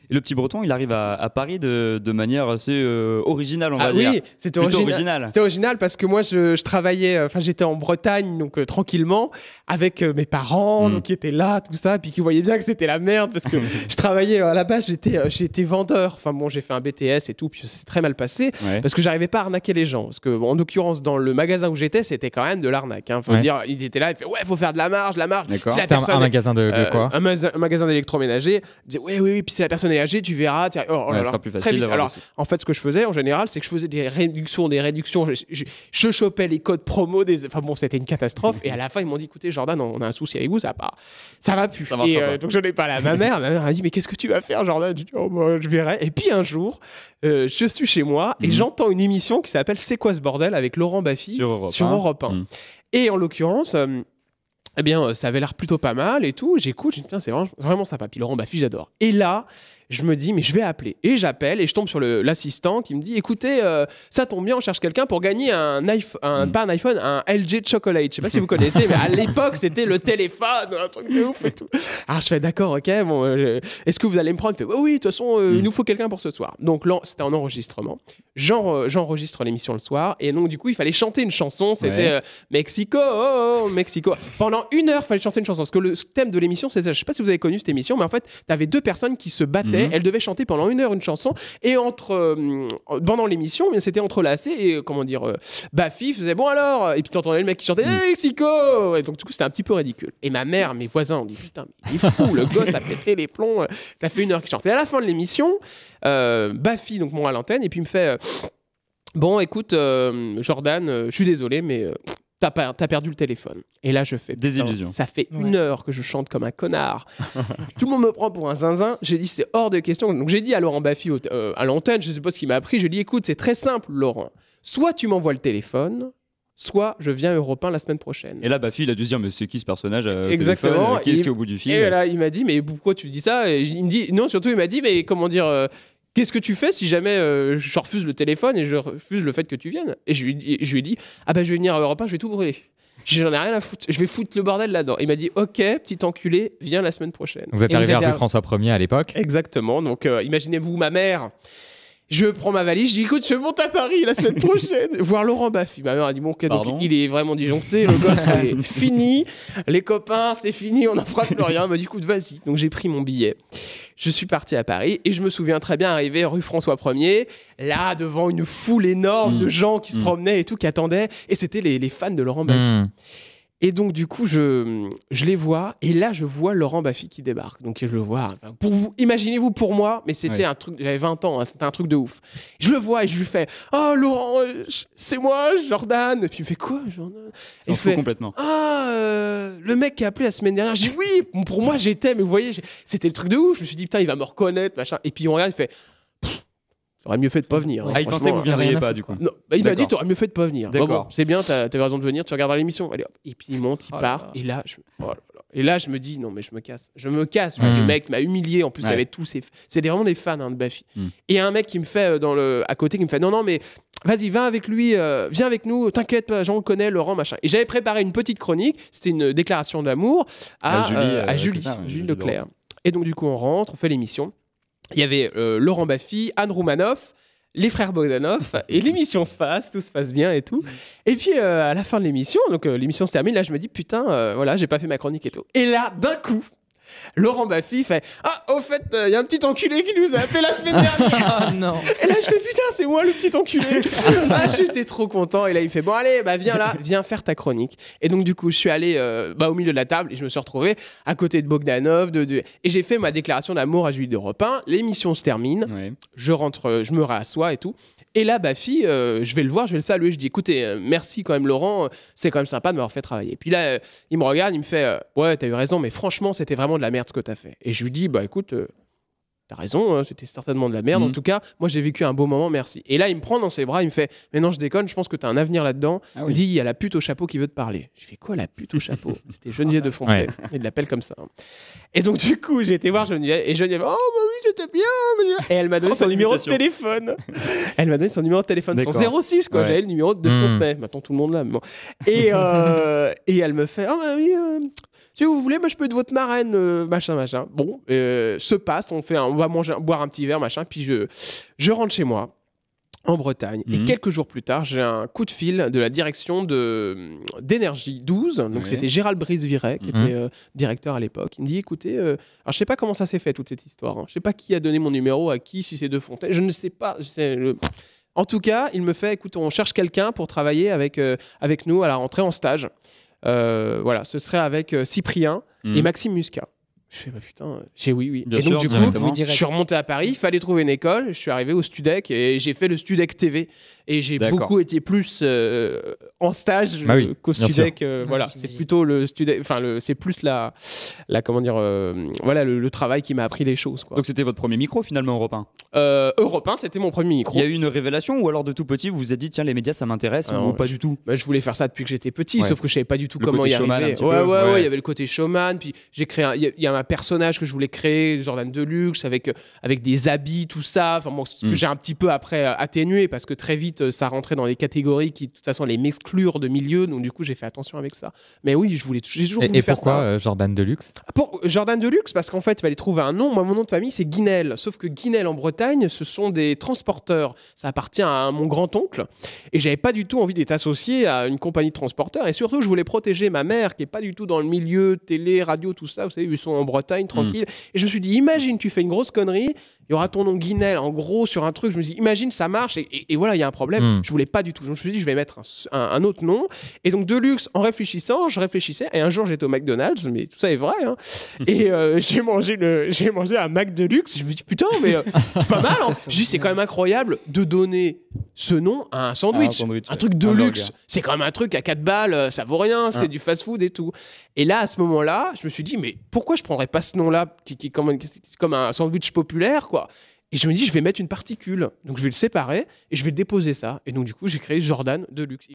Et le petit breton, il arrive à Paris de manière assez originale, on va dire. Oui, c'était original. C'était original parce que moi, je travaillais, enfin, j'étais en Bretagne, donc tranquillement, avec mes parents, donc, qui étaient là, tout ça, puis qui voyaient bien que c'était la merde parce que je travaillais à la base, j'étais vendeur. Enfin bon, j'ai fait un BTS et tout, puis c'est très mal passé parce que j'arrivais pas à arnaquer les gens. Parce que, en l'occurrence, dans le magasin où j'étais, c'était quand même de l'arnaque. Faut dire, il était là, il fait faut faire de la marge. C'était un magasin de quoi? Un magasin d'électroménager. Il disait oui, puis si la personne est âgée, tu verras. Ça sera plus facile. Alors, en fait, ce que je faisais en général, c'est que je faisais des réductions. Je chopais les codes promo enfin bon, c'était une catastrophe. Et à la fin, ils m'ont dit, écoutez, Jordan, on a un souci avec vous, ça va plus. Donc je n'ai pas là. Ma mère a dit, mais qu'est-ce que tu vas faire, Jordan? Je dis, je verrai. Et puis un jour, je suis chez moi et j'entends une émission qui s'appelle C'est quoi ce bordel avec Laurent Baffy sur Europe 1. Et en l'occurrence, eh bien, ça avait l'air plutôt pas mal et tout. J'écoute, je dis, c'est vraiment sympa. Puis Laurent Baffy, j'adore. Et là, je me dis, mais je vais appeler. Et j'appelle et je tombe sur l'assistant qui me dit, écoutez, ça tombe bien, on cherche quelqu'un pour gagner pas un iPhone, un LG Chocolate. Je sais pas si vous connaissez, mais à l'époque, c'était le téléphone, un truc de ouf et tout. Alors je fais, d'accord, ok, bon, est-ce que vous allez me prendre? Il fait, oui, de toute façon, il nous faut quelqu'un pour ce soir. Donc là, c'était en enregistrement. J'enregistre l'émission le soir. Et donc, du coup, il fallait chanter une chanson. C'était Mexico, oh, Mexico. Pendant 1 heure, il fallait chanter une chanson. Parce que le thème de l'émission, c'était, je sais pas si vous avez connu cette émission, mais en fait, t'avais 2 personnes qui se battaient. Elle devait chanter pendant 1 heure une chanson et pendant l'émission, c'était entrelacé et Baffy faisait bon alors et puis t'entendais le mec qui chantait Mexico et donc du coup c'était un petit peu ridicule. Et ma mère, mes voisins ont dit putain mais il est fou le gosse a pété les plombs, ça fait 1 heure qu'il chante. Et à la fin de l'émission, Baffy donc moi à l'antenne et puis il me fait bon écoute Jordan, je suis désolé mais t'as perdu le téléphone. Et là, je fais... Désillusion. Ça fait 1 heure que je chante comme un connard. Tout le monde me prend pour un zinzin. J'ai dit, c'est hors de question. Donc, j'ai dit à Laurent Baffy à l'antenne, je sais pas ce qu'il m'a appris, je lui ai dit, écoute, c'est très simple, Laurent. Soit tu m'envoies le téléphone, soit je viens à Europe 1 la semaine prochaine. Et là, Baffy, il a dû se dire, mais c'est qui ce personnage Exactement. Qui est-ce qui est au bout du fil? Et là, il m'a dit, mais pourquoi tu dis ça? Et il me dit, non, surtout, il m'a dit, mais comment dire... qu'est-ce que tu fais si jamais je refuse le téléphone et je refuse le fait que tu viennes? Et je lui ai dit, ah ben je vais venir à Europe 1, je vais tout brûler. J'en ai rien à foutre. Je vais foutre le bordel là-dedans. Il m'a dit, ok, petit enculé, viens la semaine prochaine. Vous êtes arrivé à rue François 1er à l'époque? Exactement. Donc imaginez-vous ma mère. Je prends ma valise, je dis écoute, je monte à Paris la semaine prochaine, voir Laurent Baffy. Ma mère a dit bon, ok, donc il est vraiment disjoncté, le gosse c'est fini, les copains c'est fini, on n'en fera plus rien. Elle m'a dit écoute, vas-y. Donc j'ai pris mon billet. Je suis parti à Paris et je me souviens très bien arriver rue François 1er, là devant une foule énorme de gens qui se promenaient et tout, qui attendaient. Et c'était les fans de Laurent Baffy. Et donc, du coup, je les vois. Et là, je vois Laurent Baffy qui débarque. Donc, je le vois. Enfin, pour vous, imaginez-vous pour moi, mais c'était un truc... J'avais 20 ans, hein, c'était un truc de ouf. Je le vois et je lui fais « Oh, Laurent, c'est moi, Jordan !» Et puis, il me fait « Quoi, Jordan ?» Il s'en fout complètement. « Ah, le mec qui a appelé la semaine dernière. » Je dis « Oui, pour moi, j'étais. Mais vous voyez, c'était le truc de ouf. Je me suis dit « Putain, il va me reconnaître, machin. » Et puis, il me regarde, il fait... T'aurais mieux fait de pas venir. Ah, il pensait que vous viendriez pas, du coup. Non, bah, il m'a dit t'aurais mieux fait de pas venir. D'accord. Bon, c'est bien, t'avais raison de venir, tu regarderas l'émission. Allez, hop. Et puis il monte, il part. Et là, je me dis non, mais je me casse. Le mec m'a humilié. En plus, il y avait tous ces. C'est vraiment des fans de Baffy. Et un mec qui me fait à côté, qui me fait non, mais. Vas-y, va avec lui, viens avec nous, t'inquiète pas, Jean le connaît, Laurent, machin. Et j'avais préparé une petite chronique, c'était une déclaration d'amour à Julie Leclerc. Et donc, du coup, on rentre, on fait l'émission. Il y avait Laurent Baffy, Anne Roumanoff, les frères Bogdanov, et l'émission se passe, tout se passe bien et tout. Et puis à la fin de l'émission, donc l'émission se termine, là je me dis putain, voilà, j'ai pas fait ma chronique et tout. Et là, d'un coup, Laurent Baffy fait ah, au fait, il y a un petit enculé qui nous a appelé la semaine dernière. Oh non. Et là, je fais putain, c'est moi le petit enculé. J'étais trop content. Et là, il fait bon, allez, bah viens là, viens faire ta chronique. Et donc, du coup, je suis allé au milieu de la table et je me suis retrouvé à côté de Bogdanov. Et j'ai fait ma déclaration d'amour à Julie d'Europe 1. L'émission se termine. Ouais. Je rentre, je me rassois et tout. Et là, Baffy, je vais le voir, je vais le saluer. Je dis écoutez, merci quand même, Laurent. C'est quand même sympa de m'avoir fait travailler. Et puis là, il me regarde, il me fait ouais, t'as eu raison, mais franchement, c'était vraiment de la merde ce que t'as fait. Et je lui dis bah écoute, t'as raison, hein, c'était certainement de la merde. En tout cas, moi, j'ai vécu un beau moment, merci. Et là, il me prend dans ses bras, il me fait mais non, je déconne, je pense que t'as un avenir là-dedans. Il me dit il y a la pute au chapeau qui veut te parler. Je fais quoi, la pute au chapeau? C'était Geneviève de Fontenay. Il l'appelle comme ça. Et donc, du coup, j'ai été voir Geneviève. Et Geneviève, oh, bah oui, c'était bien. Et elle m'a donné son numéro de téléphone. Elle m'a donné son numéro de téléphone, son 06, quoi. Ouais. J'avais le numéro de Fontenay. Maintenant, tout le monde l'a. Bon. Et elle me fait, oh, bah oui, Si vous voulez, moi je peux être votre marraine, machin. Bon, se passe, on va boire un petit verre, machin. Puis je rentre chez moi. En Bretagne. Et quelques jours plus tard, j'ai un coup de fil de la direction d'Énergie 12. Donc, c'était Gérald Brice-Viret, qui était directeur à l'époque. Il me dit, écoutez, alors je sais pas comment ça s'est fait, toute cette histoire. Hein. Je sais pas qui a donné mon numéro à qui, si c'est De Fontaine. Je ne sais pas. En tout cas, il me fait, écoute, on cherche quelqu'un pour travailler avec nous à la rentrée en stage. Voilà, ce serait avec Cyprien et Maxime Muscat. Je fais, putain, oui. Bien et donc, sûr, du coup, je suis remonté à Paris, il fallait trouver une école, je suis arrivé au Studec et j'ai fait le Studec TV. Et j'ai beaucoup été plus en stage qu'au Studec. Voilà, c'est plutôt le Studec, enfin, c'est plus comment dire, voilà, le travail qui m'a appris les choses, quoi. Donc, c'était votre premier micro, finalement, Europe 1 Europe 1, c'était mon premier micro. Il y a eu une révélation ou alors de tout petit, vous vous êtes dit, tiens, les médias, ça m'intéresse ou pas du tout? Je voulais faire ça depuis que j'étais petit, sauf que je savais pas du tout comment y arriver. Il y avait le côté showman, puis j'ai créé, il y a un personnage que je voulais créer, Jordan Deluxe, avec des habits, tout ça. Enfin, bon, ce que j'ai un petit peu après atténué parce que très vite, ça rentrait dans des catégories qui, de toute façon, allaient m'exclure de milieu. Donc, du coup, j'ai fait attention avec ça. Mais oui, j'ai toujours voulu faire ça. Et pourquoi Jordan Deluxe? Pour Jordan Deluxe, parce qu'en fait, il fallait trouver un nom. Moi, mon nom de famille, c'est Guinel. Sauf que Guinel, en Bretagne, ce sont des transporteurs. Ça appartient à mon grand-oncle. Et j'avais pas du tout envie d'être associé à une compagnie de transporteurs. Et surtout, je voulais protéger ma mère, qui est pas du tout dans le milieu télé, radio, tout ça. Vous savez, ils sont en Bretagne, tranquille. Et je me suis dit, imagine, tu fais une grosse connerie, il y aura ton nom Guinel en gros sur un truc. Je me dis, imagine, ça marche et voilà, il y a un problème. Je voulais pas du tout. Donc, je me suis dit, je vais mettre un autre nom. Et donc, Deluxe, en réfléchissant, je réfléchissais. Et un jour, j'étais au McDonald's, mais tout ça est vrai. Hein. Et j'ai mangé un Mac Deluxe. Je me dis, putain, mais c'est pas mal. Hein. Je dis, c'est quand même incroyable de donner ce nom à un sandwich. Un truc de luxe. C'est quand même un truc à 4 balles, ça vaut rien, c'est du fast-food et tout. Et là, à ce moment-là, je me suis dit, mais pourquoi je prendrais pas ce nom-là qui est comme un sandwich populaire, quoi. Et je me dis, je vais mettre une particule. Donc, je vais le séparer et je vais déposer ça. Et donc, du coup, j'ai créé Jordan Deluxe.